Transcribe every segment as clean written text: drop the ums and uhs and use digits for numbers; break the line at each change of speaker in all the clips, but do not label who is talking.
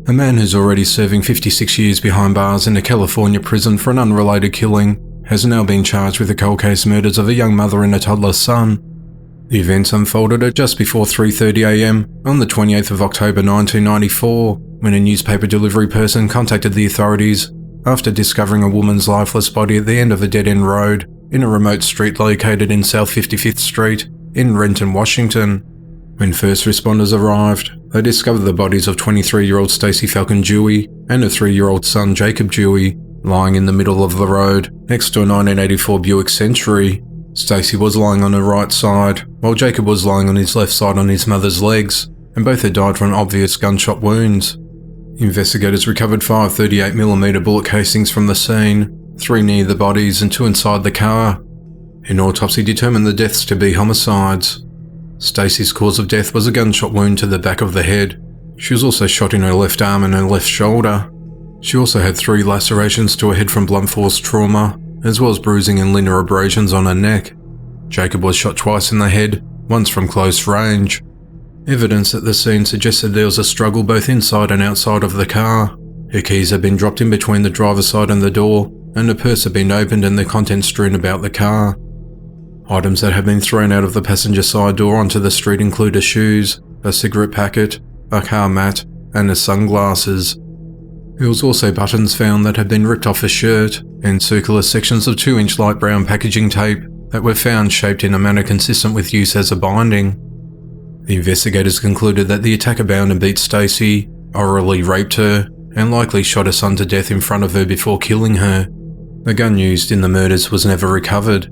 A man who's already serving 56 years behind bars in a California prison for an unrelated killing has now been charged with the cold case murders of a young mother and a toddler son. The events unfolded at just before 3:30 a.m. on the 28th of October 1994, when a newspaper delivery person contacted the authorities after discovering a woman's lifeless body at the end of a dead-end road in a remote street located in South 55th Street in Renton, Washington. When first responders arrived, they discovered the bodies of 23-year-old Stacey Falcon-Dewey and her 3-year-old son Jacob Dewey lying in the middle of the road next to a 1984 Buick Century. Stacey was lying on her right side, while Jacob was lying on his left side on his mother's legs, and both had died from obvious gunshot wounds. Investigators recovered 5 38mm bullet casings from the scene, 3 near the bodies and 2 inside the car. An autopsy determined the deaths to be homicides. Stacey's cause of death was a gunshot wound to the back of the head. She was also shot in her left arm and her left shoulder. She also had 3 lacerations to her head from blunt force trauma, as well as bruising and linear abrasions on her neck. Jacob was shot twice in the head, once from close range. Evidence at the scene suggested there was a struggle both inside and outside of the car. Her keys had been dropped in between the driver's side and the door, and her purse had been opened and the contents strewn about the car. Items that had been thrown out of the passenger side door onto the street included shoes, a cigarette packet, a car mat, and her sunglasses. There was also buttons found that had been ripped off a shirt, and circular sections of 2-inch light brown packaging tape that were found shaped in a manner consistent with use as a binding. The investigators concluded that the attacker bound and beat Stacey, orally raped her, and likely shot her son to death in front of her before killing her. The gun used in the murders was never recovered.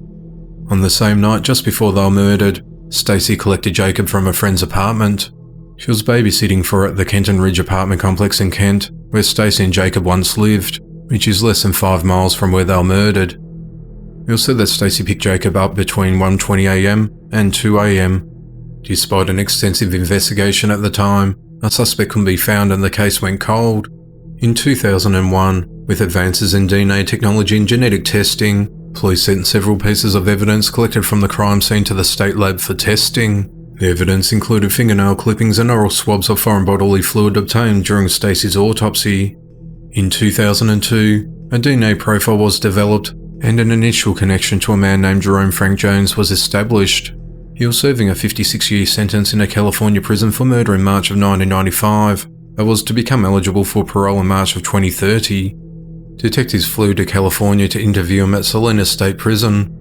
On the same night just before they were murdered, Stacey collected Jacob from a friend's apartment. She was babysitting for at the Kenton Ridge apartment complex in Kent, where Stacey and Jacob once lived, which is less than 5 miles from where they were murdered. It was said that Stacey picked Jacob up between 1:20 a.m. and 2 a.m. Despite an extensive investigation at the time, a suspect couldn't be found and the case went cold. In 2001, with advances in DNA technology and genetic testing, police sent several pieces of evidence collected from the crime scene to the state lab for testing. The evidence included fingernail clippings and oral swabs of foreign bodily fluid obtained during Stacey's autopsy. In 2002, a DNA profile was developed and an initial connection to a man named Jerome Frank Jones was established. He was serving a 56-year sentence in a California prison for murder in March of 1995, but was to become eligible for parole in March of 2030. Detectives flew to California to interview him at Salinas State Prison.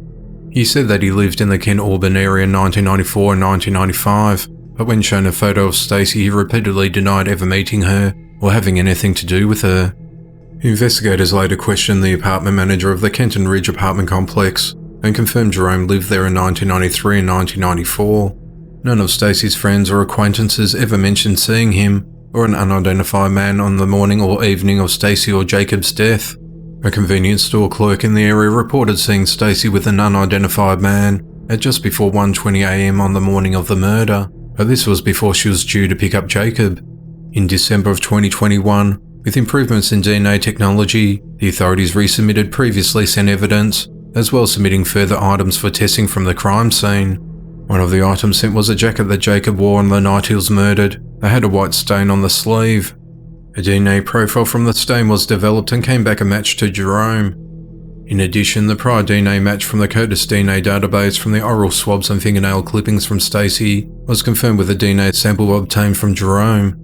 He said that he lived in the Kent-Auburn area in 1994 and 1995, but when shown a photo of Stacey, he repeatedly denied ever meeting her or having anything to do with her. Investigators later questioned the apartment manager of the Kenton Ridge apartment complex and confirmed Jerome lived there in 1993 and 1994. None of Stacey's friends or acquaintances ever mentioned seeing him or an unidentified man on the morning or evening of Stacey or Jacob's death. A convenience store clerk in the area reported seeing Stacey with an unidentified man at just before 1:20 a.m. on the morning of the murder, but this was before she was due to pick up Jacob. In December of 2021, with improvements in DNA technology, the authorities resubmitted previously sent evidence, as well as submitting further items for testing from the crime scene. One of the items sent was a jacket that Jacob wore on the night he was murdered. They had a white stain on the sleeve. A DNA profile from the stain was developed and came back a match to Jerome. In addition, the prior DNA match from the CODIS DNA database from the oral swabs and fingernail clippings from Stacey was confirmed with a DNA sample obtained from Jerome.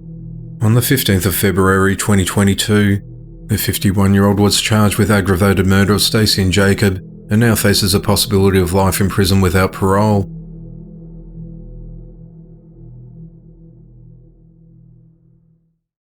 On the 15th of February 2022, the 51-year-old was charged with aggravated murder of Stacey and Jacob and now faces a possibility of life in prison without parole.